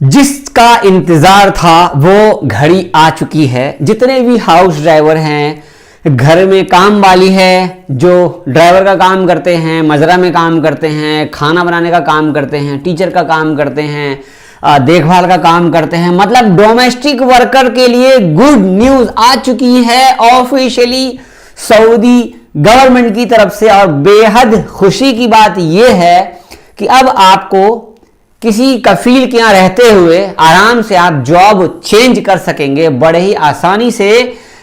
जिसका इंतजार था वो घड़ी आ चुकी है। जितने भी हाउस ड्राइवर हैं, घर में काम वाली है, जो ड्राइवर का काम करते हैं, मजरा में काम करते हैं, खाना बनाने का काम करते हैं, टीचर का काम करते हैं, देखभाल का काम करते हैं, मतलब डोमेस्टिक वर्कर के लिए गुड न्यूज आ चुकी है ऑफिशियली सऊदी गवर्नमेंट की तरफ से। और बेहद खुशी की बात यह है कि अब आपको किसी कफील के यहां रहते हुए आराम से आप जॉब चेंज कर सकेंगे बड़े ही आसानी से।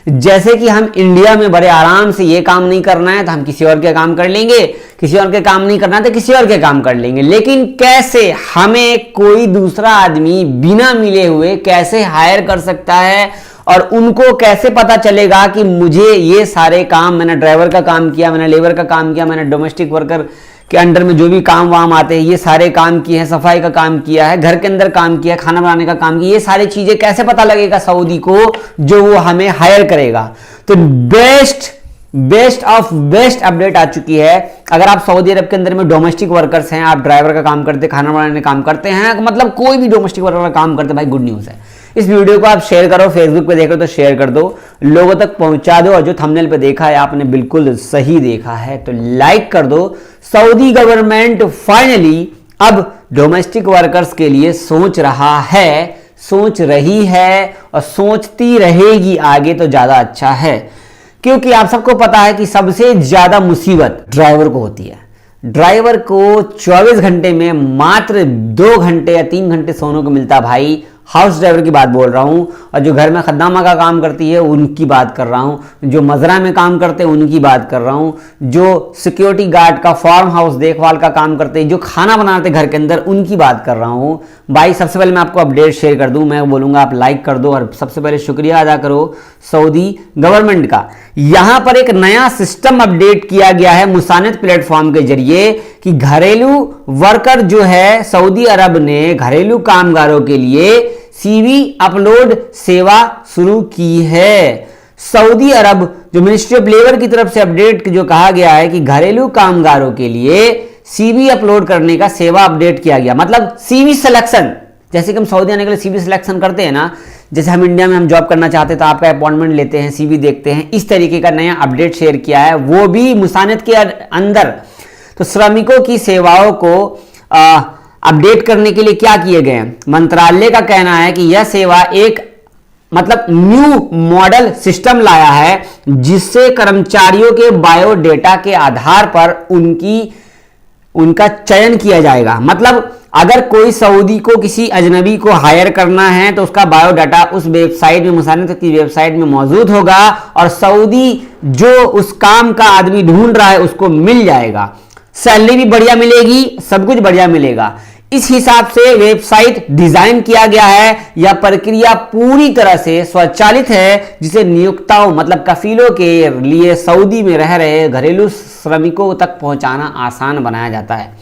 जैसे कि हम इंडिया में बड़े आराम से ये काम नहीं करना है तो हम किसी और के काम कर लेंगे, किसी और के काम नहीं करना है तो किसी और के काम कर लेंगे। लेकिन कैसे हमें कोई दूसरा आदमी बिना मिले हुए कैसे हायर कर सकता है और उनको कैसे पता चलेगा कि मुझे ये सारे काम, मैंने ड्राइवर का काम किया, मैंने लेबर का काम किया, मैंने डोमेस्टिक वर्कर के अंडर में जो भी काम वाम आते हैं ये सारे काम किए हैं, सफाई का काम किया है, घर के अंदर काम किया, खाना बनाने का काम किया, ये सारी चीजें कैसे पता लगेगा सऊदी को जो वो हमें हायर करेगा। तो बेस्ट ऑफ बेस्ट अपडेट आ चुकी है। अगर आप सऊदी अरब के अंदर में डोमेस्टिक वर्कर्स हैं, आप ड्राइवर का काम करते, खाना बनाने का काम करते हैं, मतलब कोई भी डोमेस्टिक वर्कर का काम करते, भाई गुड न्यूज है। इस वीडियो को आप शेयर करो, फेसबुक पे देख रहे हो तो शेयर कर दो, लोगों तक पहुंचा दो। और जो थंबनेल पे देखा है आपने बिल्कुल सही देखा है तो लाइक कर दो। सऊदी गवर्नमेंट फाइनली अब डोमेस्टिक वर्कर्स के लिए सोच रही है और सोचती रहेगी आगे तो ज्यादा अच्छा है। क्योंकि आप सबको पता है कि सबसे ज्यादा मुसीबत ड्राइवर को होती है। ड्राइवर को 24 घंटे में मात्र 2 घंटे या 3 घंटे सोने को मिलता भाई। हाउस ड्राइवर की बात बोल रहा हूं, और जो घर में खद्दामा का काम करती है उनकी बात कर रहा हूं, जो मजरा में काम करते हैं उनकी बात कर रहा हूं, जो सिक्योरिटी गार्ड का, फार्म हाउस देखभाल का काम करते हैं, जो खाना बनाते घर के अंदर उनकी बात कर रहा हूं। भाई सबसे पहले मैं आपको अपडेट शेयर कर दूं, मैं बोलूंगा आप लाइक कर दो और सबसे पहले शुक्रिया अदा करो सऊदी गवर्नमेंट का। यहां पर एक नया सिस्टम अपडेट किया गया है मुसानिद प्लेटफॉर्म के जरिए कि घरेलू वर्कर जो है सऊदी अरब ने घरेलू कामगारों के लिए सीवी अपलोड सेवा शुरू की है। सऊदी अरब जो मिनिस्ट्री ऑफ लेबर की तरफ से अपडेट जो कहा गया है कि घरेलू कामगारों के लिए सीवी अपलोड करने का सेवा अपडेट किया गया। मतलब सीवी सिलेक्शन, जैसे कि हम सऊदी आने के लिए सीवी सिलेक्शन करते हैं ना, जैसे हम इंडिया में हम जॉब करना चाहते हैं तो आपका अपॉइंटमेंट लेते हैं, सीवी देखते हैं, इस तरीके का नया अपडेट शेयर किया है, वो भी मुसानिद के अंदर। तो श्रमिकों की सेवाओं को अपडेट करने के लिए क्या किए गए हैं, मंत्रालय का कहना है कि यह सेवा एक मतलब न्यू मॉडल सिस्टम लाया है जिससे कर्मचारियों के बायोडेटा के आधार पर उनका चयन किया जाएगा। मतलब अगर कोई सऊदी को किसी अजनबी को हायर करना है तो उसका बायोडाटा उस वेबसाइट में, मुसानिद की वेबसाइट में मौजूद होगा और सऊदी जो उस काम का आदमी ढूंढ रहा है उसको मिल जाएगा। सैलरी भी बढ़िया मिलेगी, सब कुछ बढ़िया मिलेगा। इस हिसाब से वेबसाइट डिजाइन किया गया है। यह प्रक्रिया पूरी तरह से स्वचालित है जिसे नियोक्ताओं मतलब कफीलों के लिए सऊदी में रह रहे घरेलू श्रमिकों तक पहुंचाना आसान बनाया जाता है।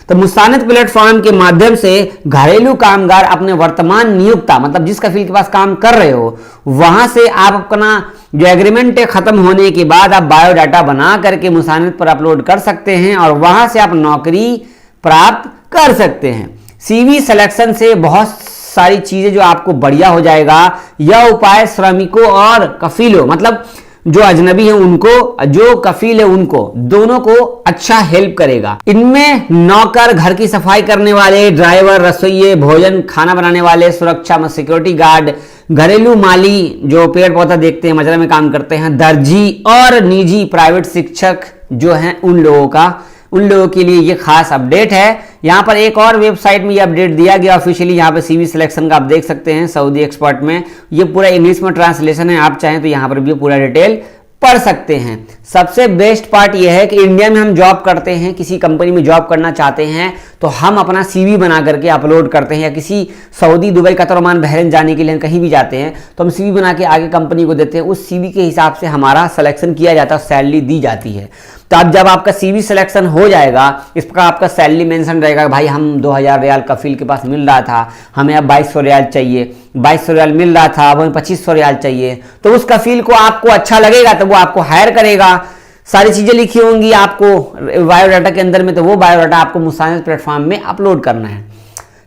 तो मुसानिद प्लेटफॉर्म के माध्यम से घरेलू कामगार अपने वर्तमान नियोक्ता मतलब जिस कफील के पास काम कर रहे हो वहां से आप अपना जो एग्रीमेंट है खत्म होने के बाद आप बायोडाटा बना करके मुसानिद पर अपलोड कर सकते हैं और वहां से आप नौकरी प्राप्त कर सकते हैं। सीवी सिलेक्शन से बहुत सारी चीजें जो आपको बढ़िया हो जाएगा। यह उपाय श्रमिकों और कफीलों मतलब जो अजनबी है उनको, जो कफील है उनको, दोनों को अच्छा हेल्प करेगा। इनमें नौकर, घर की सफाई करने वाले, ड्राइवर, रसोइये, भोजन खाना बनाने वाले, सुरक्षा में सिक्योरिटी गार्ड, घरेलू माली जो पेड़ पौधा देखते हैं, मजरा में काम करते हैं, दर्जी और निजी प्राइवेट शिक्षक जो हैं उन लोगों के लिए ये खास अपडेट है। यहाँ पर एक और वेबसाइट में ये अपडेट दिया गया ऑफिशियली, यहाँ पे सीवी सिलेक्शन का आप देख सकते हैं सऊदी एक्सपर्ट में। ये पूरा इंग्लिश में ट्रांसलेशन है, आप चाहें तो यहाँ पर भी पूरा डिटेल पढ़ सकते हैं। सबसे बेस्ट पार्ट यह है कि इंडिया में हम जॉब करते हैं, किसी कंपनी में जॉब करना चाहते हैं तो हम अपना सीवी बना करके अपलोड करते हैं, या किसी Saudi, Dubai, Qatar, Oman, Bahrain जाने के लिए कहीं भी जाते हैं तो हम सीवी बना के आगे कंपनी को देते हैं। उस सीवी के हिसाब से हमारा सिलेक्शन किया जाता है, सैलरी दी जाती है। तो अब जब आपका सीवी सिलेक्शन हो जाएगा, इस प्रकार आपका सैलरी मेंशन रहेगा, भाई हम 2000 रियाल कफील के पास मिल रहा था, हमें अब 2200 रियाल चाहिए, 2200 रियाल मिल रहा था, अब हमें 2500 रियाल चाहिए। तो उस कफील को आपको अच्छा लगेगा तो वो आपको हायर करेगा। सारी चीजें लिखी होंगी आपको बायोडाटा के अंदर में, तो वो बायोडाटा आपको मुसानिद प्लेटफॉर्म में अपलोड करना है।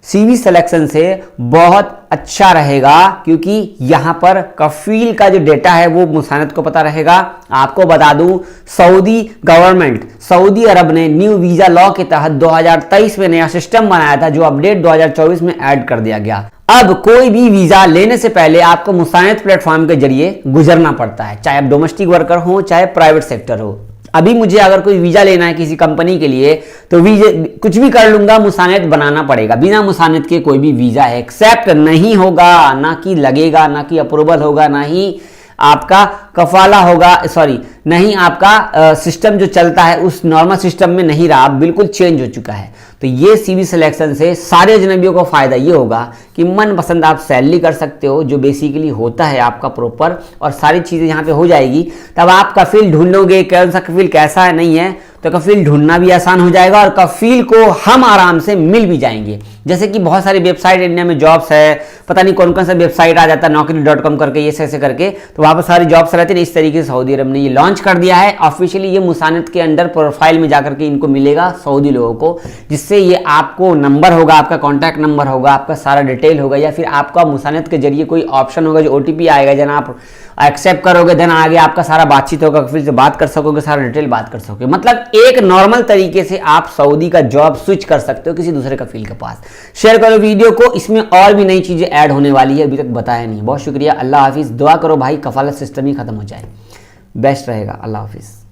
सीवी सिलेक्शन से बहुत अच्छा रहेगा, क्योंकि यहां पर कफील का जो डेटा है वो मुसानत को पता रहेगा। आपको बता दूं, सऊदी गवर्नमेंट, सऊदी अरब ने न्यू वीजा लॉ के तहत 2023 में नया सिस्टम बनाया था, जो अपडेट 2024 में ऐड कर दिया गया। अब कोई भी वीजा लेने से पहले आपको मुसानत प्लेटफॉर्म के जरिए गुजरना पड़ता है, चाहे आप डोमेस्टिक वर्कर हो चाहे प्राइवेट सेक्टर हो। अभी मुझे अगर कोई वीजा लेना है किसी कंपनी के लिए, तो वीजा कुछ भी कर लूंगा, मुसानत बनाना पड़ेगा। बिना मुसानत के कोई भी वीजा एक्सेप्ट नहीं होगा, ना कि लगेगा, ना कि अप्रूवल होगा, ना ही आपका कफाला होगा, सॉरी, नहीं आपका सिस्टम जो चलता है उस नॉर्मल सिस्टम में नहीं रहा, बिल्कुल चेंज हो चुका है। तो ये सीवी सिलेक्शन से सारे अजनबियों को फायदा ये होगा कि मन पसंद आप सैलरी कर सकते हो, जो बेसिकली होता है आपका प्रॉपर, और सारी चीज़ें यहाँ पे हो जाएगी। तब आप कफील ढूंढोगे, कौन सा कफील कैसा है नहीं है, तो कफील ढूंढना भी आसान हो जाएगा और कफील को हम आराम से मिल भी जाएंगे। जैसे कि बहुत सारी वेबसाइट इंडिया में जॉब्स है, पता नहीं कौन कौन सा वेबसाइट आ जाता है, naukri.com करके, ये ऐसे करके, तो वहाँ पर सारी जॉब्स रहती है। इस तरीके से सऊदी अरब ने ये लॉन्च कर दिया है ऑफिशियली। ये मुसानत के अंडर प्रोफाइल में जाकर के इनको मिलेगा सऊदी लोगों को, जिससे ये आपको नंबर होगा, आपका कॉन्टैक्ट नंबर होगा, आपका सारा डिटेल होगा, या फिर आपका मुसानत के जरिए कोई ऑप्शन होगा जो OTP आएगा, जन आप एक्सेप्ट करोगे, देन आगे आपका सारा बातचीत होगा, फिर से बात कर सकोगे, सारा डिटेल बात कर सकोगे। मतलब एक नॉर्मल तरीके से आप सऊदी का जॉब स्विच कर सकते हो किसी दूसरे कफील के पास। शेयर करो वीडियो को, इसमें और भी नई चीजें ऐड होने वाली है, अभी तक बताया नहीं। बहुत शुक्रिया, अल्लाह हाफिज। दुआ करो भाई कफालत सिस्टम ही खत्म हो जाए, बेस्ट रहेगा। अल्लाह हाफिज।